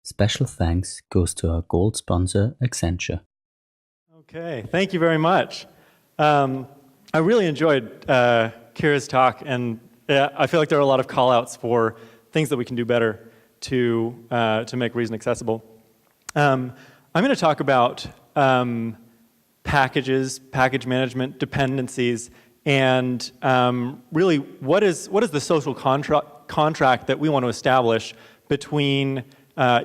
Special thanks goes to our gold sponsor, Accenture. Okay, thank you very much. I really enjoyed Kira's talk, and I feel like there are a lot of call-outs for things that we can do better to make Reason accessible. I'm going to talk about packages, package management, dependencies, and really what is the social contract that we want to establish between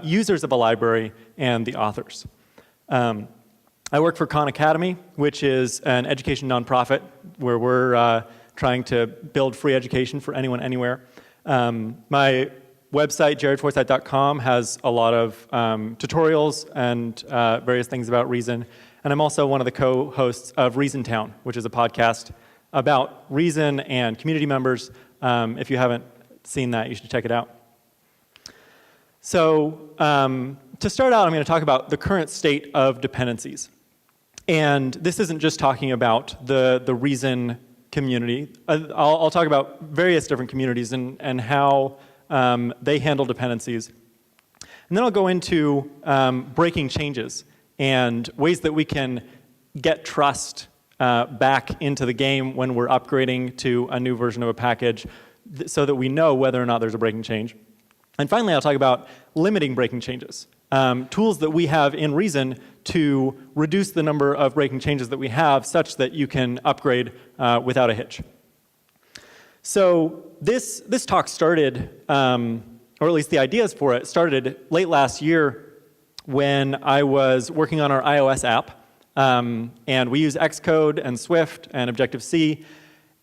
users of a library and the authors. I work for Khan Academy, which is an education nonprofit where we're trying to build free education for anyone, anywhere. My website, jaredforsythe.com, has a lot of tutorials and various things about Reason. And I'm also one of the co-hosts of Reason Town, which is a podcast about Reason and community members. If you haven't seen that, you should check it out. So to start out, I'm going to talk about the current state of dependencies. And this isn't just talking about the Reason community. I'll talk about various different communities and how they handle dependencies. And then I'll go into breaking changes and ways that we can get trust back into the game when we're upgrading to a new version of a package so that we know whether or not there's a breaking change. And finally, I'll talk about limiting breaking changes. Tools that we have in Reason to reduce the number of breaking changes that we have such that you can upgrade without a hitch. So this talk started, or at least the ideas for it, started late last year when I was working on our iOS app. And we use Xcode and Swift and Objective-C.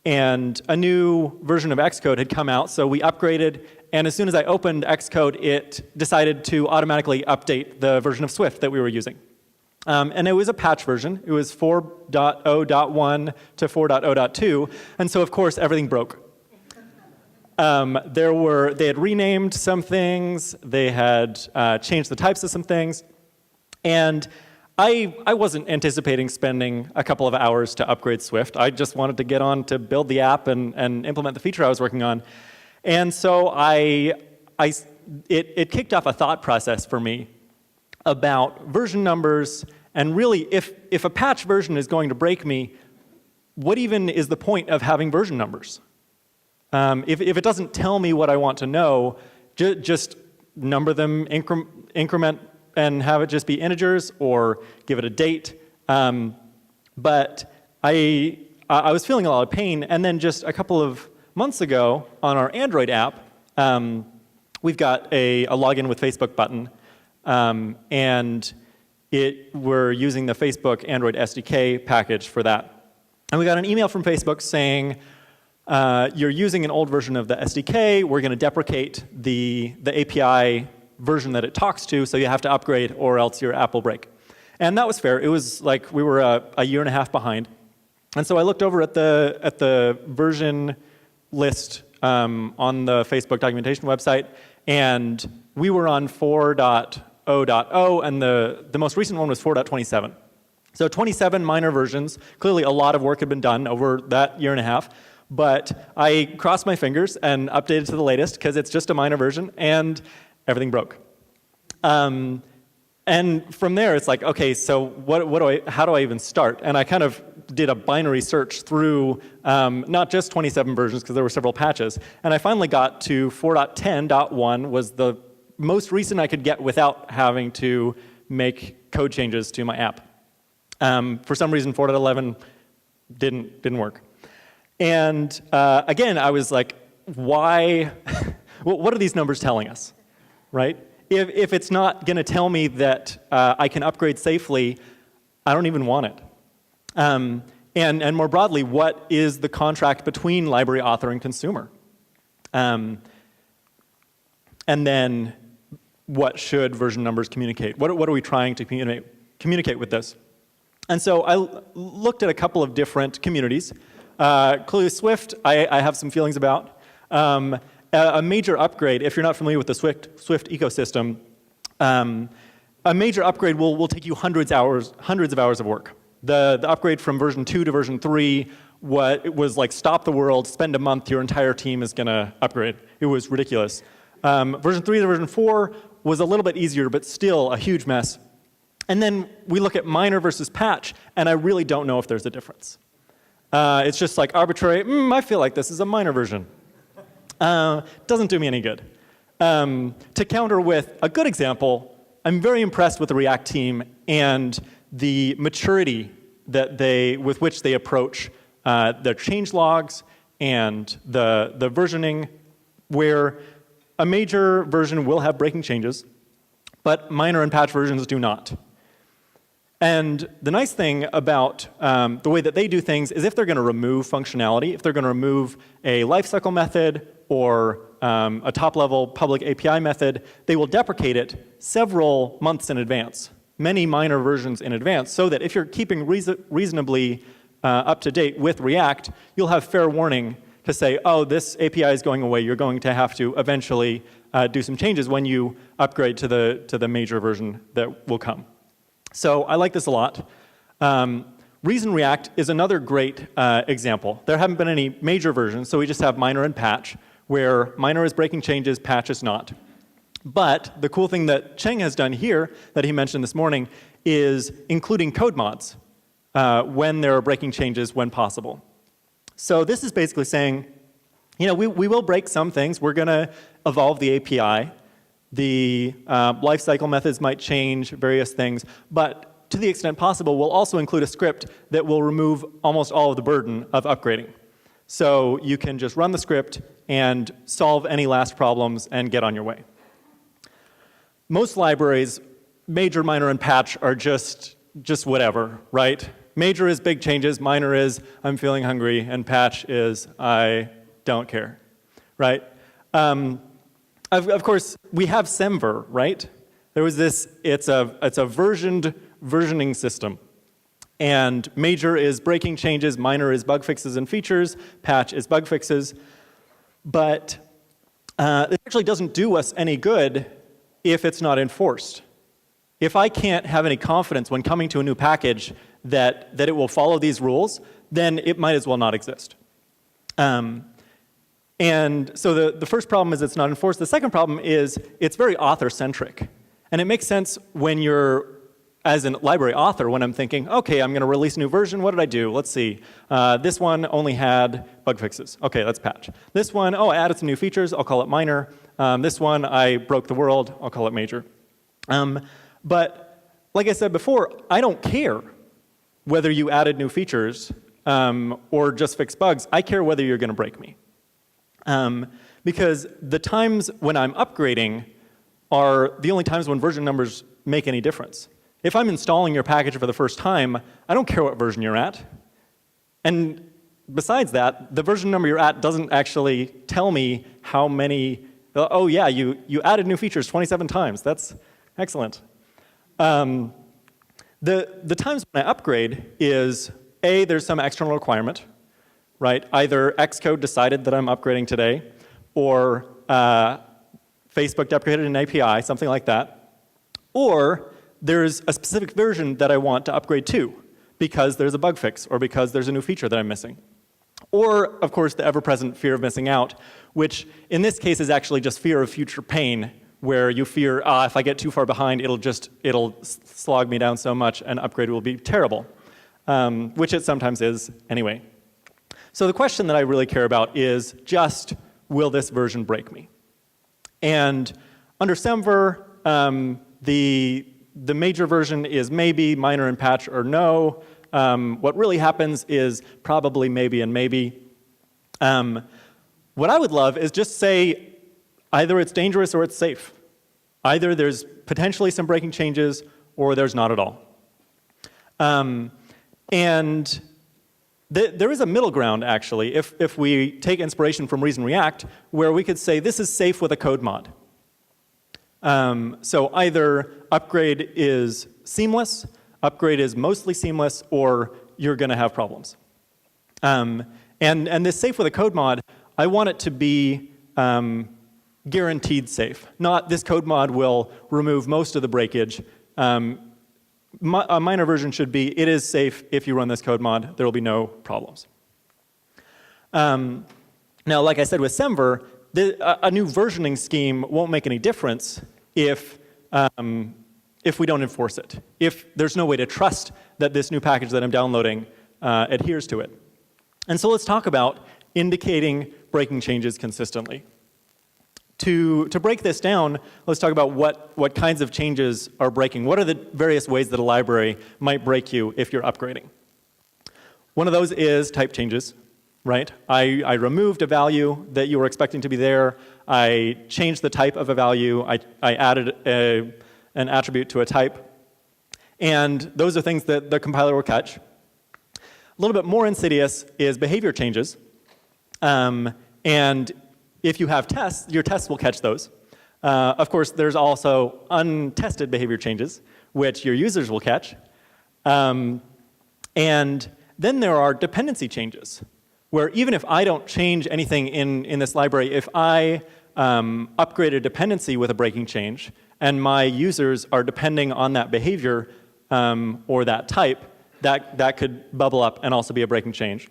And a new version of Xcode had come out, so we upgraded. And as soon as I opened Xcode, it decided to automatically update the version of Swift that we were using. And it was a patch version. It was 4.0.1 to 4.0.2. And so, of course, everything broke. They had renamed some things. They had changed the types of some things. And I wasn't anticipating spending a couple of hours to upgrade Swift. I just wanted to get on to build the app and implement the feature I was working on. And so it kicked off a thought process for me about version numbers, and really, if a patch version is going to break me, what even is the point of having version numbers? If it doesn't tell me what I want to know, just number them, increment, and have it just be integers, or give it a date. But I was feeling a lot of pain, and then just a couple of months ago on our Android app, we've got a login with Facebook button, and we're using the Facebook Android SDK package for that. And we got an email from Facebook saying, you're using an old version of the SDK, we're going to deprecate the API version that it talks to, so you have to upgrade or else your app will break. And that was fair. It was like we were a year and a half behind. And so I looked over at the version list on the Facebook documentation website, and we were on 4.0.0, and the most recent one was 4.27. So 27 minor versions. Clearly a lot of work had been done over that year and a half, but I crossed my fingers and updated to the latest because it's just a minor version, and everything broke. And from there, it's like, okay, so how do I even start? And I kind of did a binary search through not just 27 versions, because there were several patches. And I finally got to 4.10.1 was the most recent I could get without having to make code changes to my app. For some reason, 4.11 didn't work. And again, I was like, why? What are these numbers telling us, right? If it's not going to tell me that I can upgrade safely, I don't even want it. And more broadly, what is the contract between library author and consumer? And then what should version numbers communicate? What are we trying to communicate with this? And so I looked at a couple of different communities. Clearly Swift, I have some feelings about. A major upgrade, if you're not familiar with the Swift ecosystem, a major upgrade will take you hundreds of hours of work. The upgrade from version 2 to version 3 was like stop the world, spend a month, your entire team is going to upgrade. It was ridiculous. Version 3 to version 4 was a little bit easier, but still a huge mess. And then we look at minor versus patch, and I really don't know if there's a difference. It's just like arbitrary, I feel like this is a minor version. Doesn't do me any good. To counter with a good example, I'm very impressed with the React team and the maturity with which they approach their change logs and the versioning, where a major version will have breaking changes, but minor and patch versions do not. And the nice thing about the way that they do things is if they're going to remove functionality, if they're going to remove a lifecycle method or a top-level public API method, they will deprecate it several months in advance, many minor versions in advance, so that if you're keeping reasonably up to date with React, you'll have fair warning to say, oh, this API is going away. You're going to have to eventually do some changes when you upgrade to the major version that will come. So I like this a lot. Reason React is another great example. There haven't been any major versions, so we just have minor and patch, where minor is breaking changes, patch is not. But the cool thing that Cheng has done here, that he mentioned this morning, is including code mods when there are breaking changes when possible. So this is basically saying, we will break some things. We're going to evolve the API. The lifecycle methods might change, various things. But to the extent possible, we'll also include a script that will remove almost all of the burden of upgrading. So you can just run the script and solve any last problems and get on your way. Most libraries, major, minor, and patch are just whatever, right? Major is big changes, minor is I'm feeling hungry, and patch is I don't care, right? Of course, we have Semver, right? There was this, it's a versioning system. And major is breaking changes, minor is bug fixes and features, patch is bug fixes. But it actually doesn't do us any good if it's not enforced. If I can't have any confidence when coming to a new package that it will follow these rules, then it might as well not exist. And so the first problem is it's not enforced. The second problem is it's very author-centric. And it makes sense when you're, as a library author, when I'm thinking, okay, I'm going to release a new version. What did I do? Let's see. This one only had bug fixes. Okay, that's patch. This one, I added some new features. I'll call it minor. This one, I broke the world. I'll call it major. But like I said before, I don't care whether you added new features or just fixed bugs. I care whether you're going to break me. Because the times when I'm upgrading are the only times when version numbers make any difference. If I'm installing your package for the first time, I don't care what version you're at. And besides that, the version number you're at doesn't actually tell me how many, oh yeah, you added new features 27 times. That's excellent. The times when I upgrade is, A, there's some external requirement, right? Either Xcode decided that I'm upgrading today, or Facebook deprecated an API, something like that. Or there's a specific version that I want to upgrade to because there's a bug fix or because there's a new feature that I'm missing. Or, of course, the ever-present fear of missing out, which in this case is actually just fear of future pain, where you fear, if I get too far behind, it'll slog me down so much and upgrade will be terrible, which it sometimes is anyway. So the question that I really care about is just, will this version break me? And under Semver, the major version is maybe, minor and patch or no. What really happens is probably, maybe, and maybe. What I would love is just say either it's dangerous or it's safe. Either there's potentially some breaking changes or there's not at all. And there is a middle ground, actually, if we take inspiration from Reason React, where we could say this is safe with a code mod. So either upgrade is seamless, upgrade is mostly seamless, or you're going to have problems. And this safe with a code mod, I want it to be guaranteed safe. Not this code mod will remove most of the breakage. A minor version should be, it is safe if you run this code mod, there will be no problems. Now, like I said with Semver, a new versioning scheme won't make any difference if we don't enforce it, if there's no way to trust that this new package that I'm downloading adheres to it. And so let's talk about indicating breaking changes consistently. To break this down, let's talk about what kinds of changes are breaking. What are the various ways that a library might break you if you're upgrading? One of those is type changes, right? I removed a value that you were expecting to be there. I changed the type of a value. I added an attribute to a type. And those are things that the compiler will catch. A little bit more insidious is behavior changes. And if you have tests, your tests will catch those. Of course, there's also untested behavior changes, which your users will catch. And then there are dependency changes, where even if I don't change anything in this library, if I upgrade a dependency with a breaking change, and my users are depending on that behavior or that type, that could bubble up and also be a breaking change.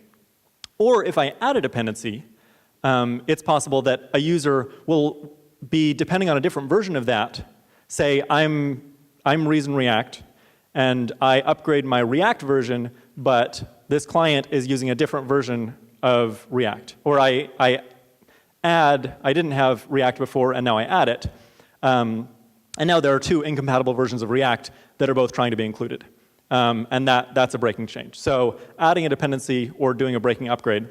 Or if I add a dependency, it's possible that a user will be depending on a different version of that. Say I'm Reason React, and I upgrade my React version, but this client is using a different version of React. Or I didn't have React before, and now I add it. And now there are two incompatible versions of React that are both trying to be included. And that's a breaking change. So adding a dependency or doing a breaking upgrade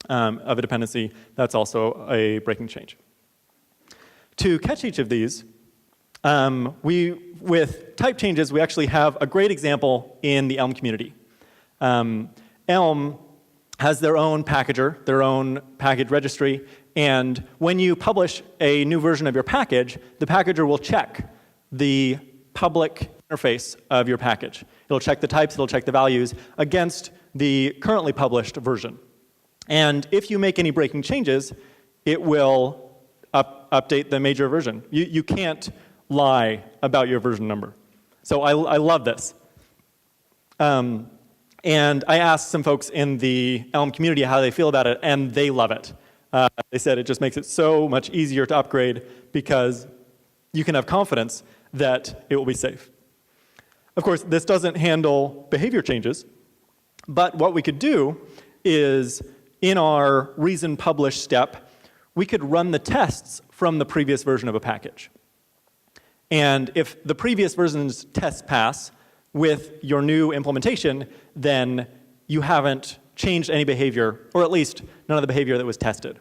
of a dependency, that's also a breaking change. To catch each of these, with type changes, we actually have a great example in the Elm community. Elm has their own packager, their own package registry, and when you publish a new version of your package, the packager will check the public interface of your package. It'll check the types, it'll check the values against the currently published version. And if you make any breaking changes, it will update the major version. You can't lie about your version number. So I love this. And I asked some folks in the Elm community how they feel about it, and they love it. They said it just makes it so much easier to upgrade because you can have confidence that it will be safe. Of course, this doesn't handle behavior changes, but what we could do is in our reason publish step, we could run the tests from the previous version of a package. And if the previous version's tests pass with your new implementation, then you haven't changed any behavior, or at least none of the behavior that was tested.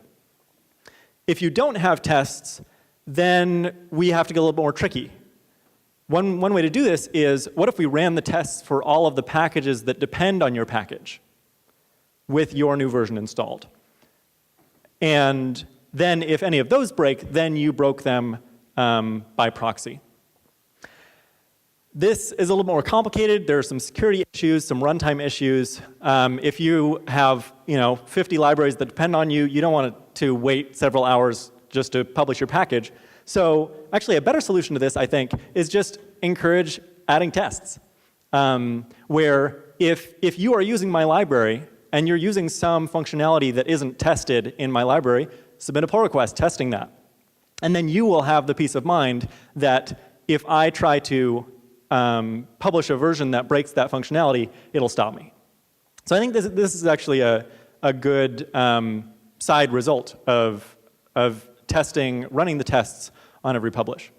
If you don't have tests, then we have to get a little bit more tricky. One way to do this is, what if we ran the tests for all of the packages that depend on your package with your new version installed? And then if any of those break, then you broke them by proxy. This is a little more complicated. There are some security issues, some runtime issues. If you have 50 libraries that depend on you, you don't want to wait several hours just to publish your package. So actually a better solution to this, I think, is just encourage adding tests. Where if you are using my library and you're using some functionality that isn't tested in my library, submit a pull request testing that. And then you will have the peace of mind that if I try to publish a version that breaks that functionality, it'll stop me. So I think this is actually a good side result of testing, running the tests on every publish.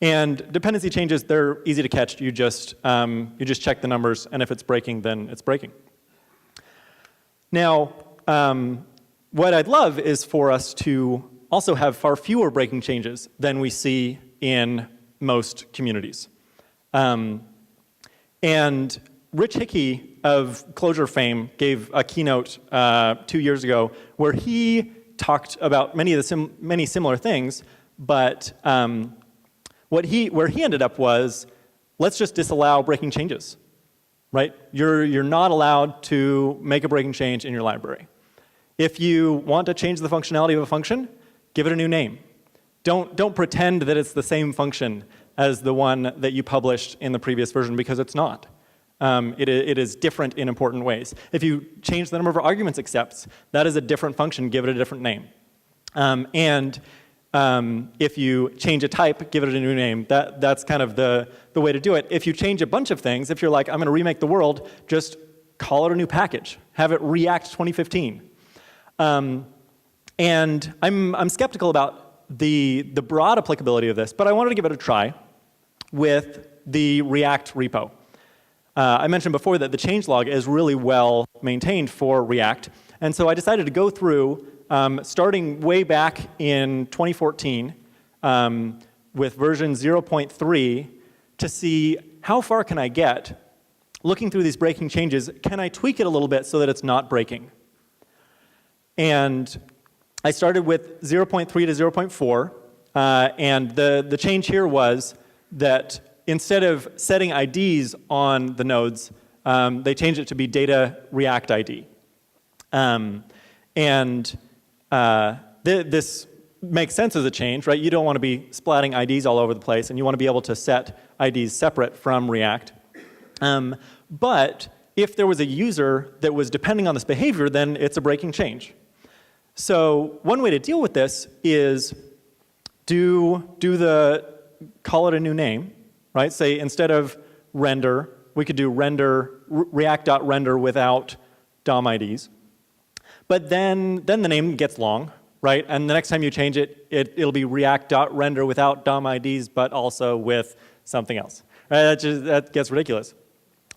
And dependency changes, they're easy to catch. You just check the numbers, and if it's breaking, then it's breaking. Now, what I'd love is for us to also have far fewer breaking changes than we see in most communities. And Rich Hickey of Clojure fame gave a keynote 2 years ago where he talked about many similar things, but where he ended up was, let's just disallow breaking changes, right? You're not allowed to make a breaking change in your library. If you want to change the functionality of a function, give it a new name. Don't pretend that it's the same function as the one that you published in the previous version, because it's not. It is different in important ways. If you change the number of arguments accepts, that is a different function, give it a different name. If you change a type, give it a new name. That's kind of the way to do it. If you change a bunch of things, if you're like, I'm going to remake the world, just call it a new package. Have it React 2015. And I'm skeptical about the broad applicability of this, but I wanted to give it a try with the React repo. I mentioned before that the changelog is really well maintained for React, and so I decided to go through, starting way back in 2014 with version 0.3 to see how far can I get. Looking through these breaking changes, can I tweak it a little bit so that it's not breaking? And I started with 0.3 to 0.4, and the change here was that instead of setting IDs on the nodes, they changed it to be data React ID. This makes sense as a change, right? You don't want to be splatting IDs all over the place, and you want to be able to set IDs separate from React. But if there was a user that was depending on this behavior, then it's a breaking change. So one way to deal with this is call it a new name, right? Say instead of render, we could do react.render without DOM IDs. But then the name gets long, right? And the next time you change it, it'll be react.render without DOM IDs, but also with something else. Right? That gets ridiculous.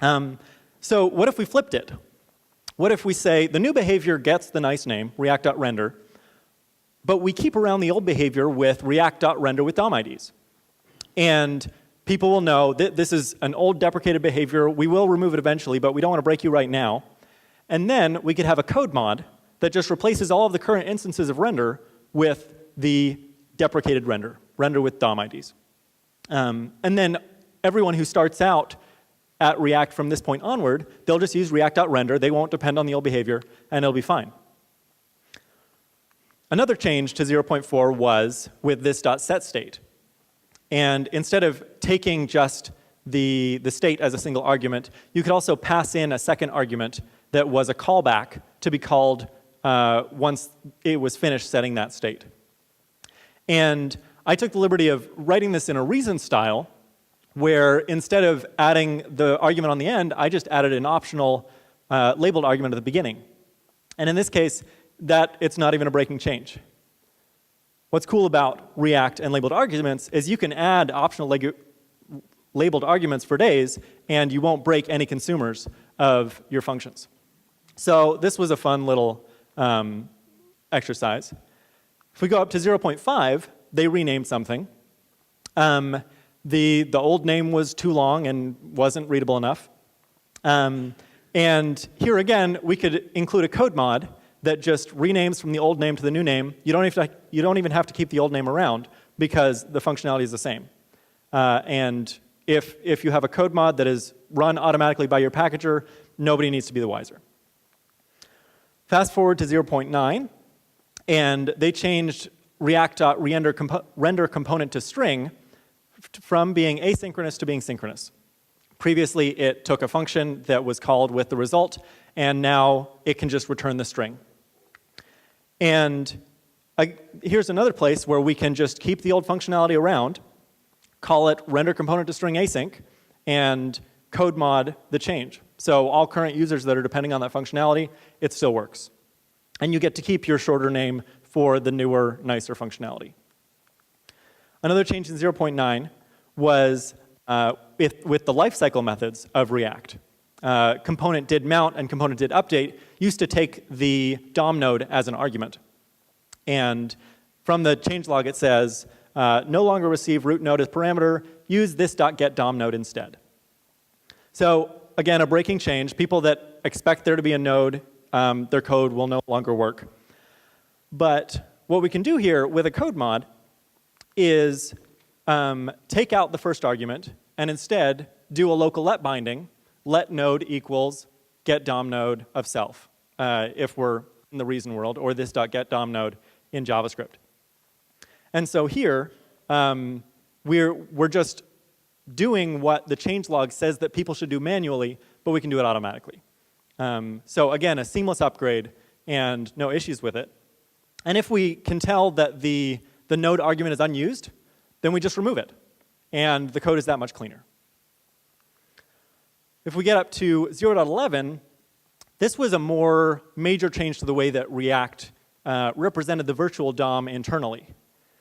So what if we flipped it? What if we say the new behavior gets the nice name, react.render, but we keep around the old behavior with react.render with DOM IDs? And people will know that this is an old deprecated behavior. We will remove it eventually, but we don't want to break you right now. And then we could have a code mod that just replaces all of the current instances of render with the deprecated render with DOM IDs. And then everyone who starts out at React from this point onward, they'll just use react.render. They won't depend on the old behavior, and it'll be fine. Another change to 0.4 was with this .setState. And instead of taking just the state as a single argument, you could also pass in a second argument that was a callback to be called once it was finished setting that state. And I took the liberty of writing this in a reason style, where instead of adding the argument on the end, I just added an optional labeled argument at the beginning. And in this case, it's not even a breaking change. What's cool about React and labeled arguments is you can add optional labeled arguments for days, and you won't break any consumers of your functions. So this was a fun little exercise. If we go up to 0.5, they renamed something. The old name was too long and wasn't readable enough. And here again, we could include a code mod that just renames from the old name to the new name. You don't even have to keep the old name around because the functionality is the same. And if you have a code mod that is run automatically by your packager, nobody needs to be the wiser. Fast forward to 0.9, and they changed React.render component to string from being asynchronous to being synchronous. Previously, it took a function that was called with the result, and now it can just return the string. And here's another place where we can just keep the old functionality around, call it render component to string async, and code mod the change. So all current users that are depending on that functionality, it still works. And you get to keep your shorter name for the newer, nicer functionality. Another change in 0.9 was with the lifecycle methods of React. Component did mount and component did update used to take the DOM node as an argument. And from the changelog it says, no longer receive root node as parameter, use this.getDOM node instead. So again, a breaking change. People that expect there to be a node, their code will no longer work. But what we can do here with a code mod is take out the first argument and instead do a local let binding, let node equals get DOM node of self, if we're in the reason world, or this.getDOM node in JavaScript. And so here, we're just doing what the changelog says that people should do manually, but we can do it automatically. So again, a seamless upgrade and no issues with it. And if we can tell that the node argument is unused, then we just remove it. And the code is that much cleaner. If we get up to 0.11, this was a more major change to the way that React represented the virtual DOM internally,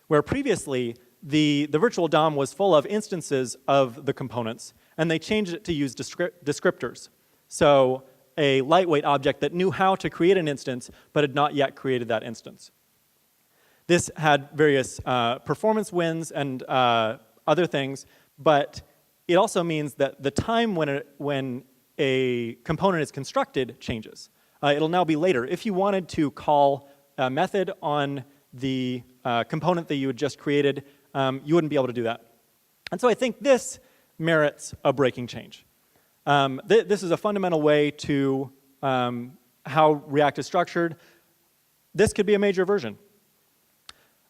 where previously the virtual DOM was full of instances of the components, and they changed it to use descriptors. So a lightweight object that knew how to create an instance, but had not yet created that instance. This had various performance wins and other things, but it also means that the time when a component is constructed changes. It'll now be later. If you wanted to call a method on the component that you had just created, you wouldn't be able to do that. And so I think this merits a breaking change. This is a fundamental way to how React is structured. This could be a major version.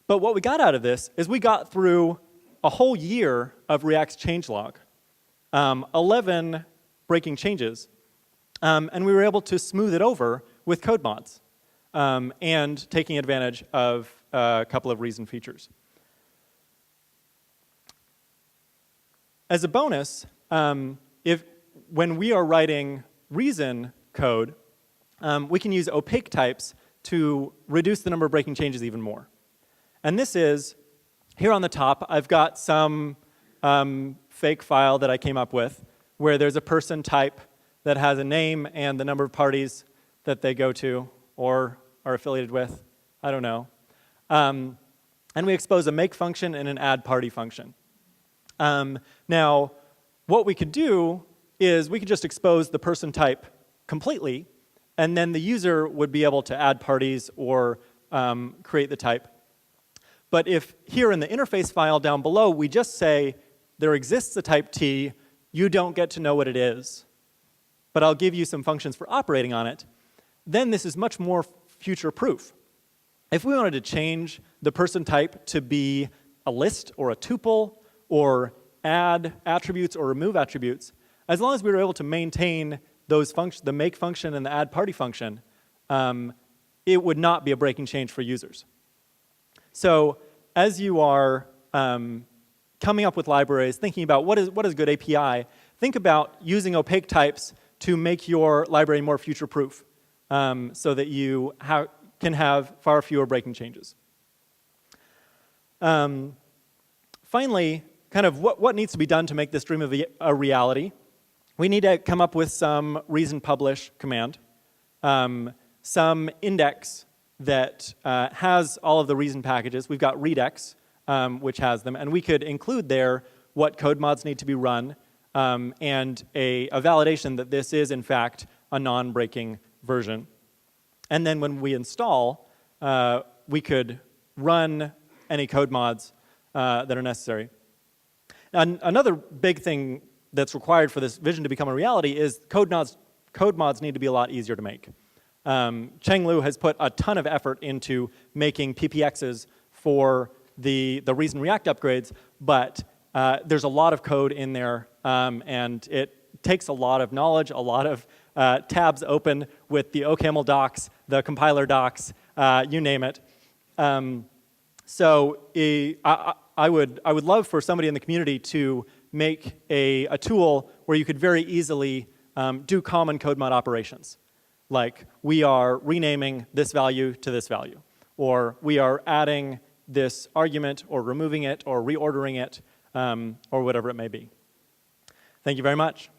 But what we got out of this is we got through a whole year of React's changelog, 11 breaking changes, and we were able to smooth it over with code mods and taking advantage of a couple of reason features. As a bonus, when we are writing reason code, we can use opaque types to reduce the number of breaking changes even more. And this is, here on the top, I've got some fake file that I came up with where there's a person type that has a name and the number of parties that they go to or are affiliated with. I don't know. And we expose a make function and an add party function. Now, what we could do is we could just expose the person type completely, and then the user would be able to add parties or create the type. But if here in the interface file down below, we just say, there exists a type T, you don't get to know what it is, but I'll give you some functions for operating on it, then this is much more future-proof. If we wanted to change the person type to be a list or a tuple or add attributes or remove attributes, as long as we were able to maintain those functions, the make function and the add party function, it would not be a breaking change for users. So as you are coming up with libraries, thinking about what is a good API, think about using opaque types to make your library more future-proof so that you can have far fewer breaking changes. Finally, kind of what needs to be done to make this dream of a reality. We need to come up with some reason publish command, some index that has all of the reason packages. We've got readx, which has them, and we could include there what code mods need to be run and a validation that this is, in fact, a non-breaking version. And then when we install, we could run any code mods that are necessary. And another big thing that's required for this vision to become a reality is code mods need to be a lot easier to make. Cheng Lu has put a ton of effort into making PPXs for the Reason React upgrades, but there's a lot of code in there, and it takes a lot of knowledge, a lot of tabs open with the OCaml docs, the compiler docs, you name it. So I would love for somebody in the community to make a tool where you could very easily do common code mod operations. Like, we are renaming this value to this value, or we are adding this argument, or removing it, or reordering it, or whatever it may be. Thank you very much.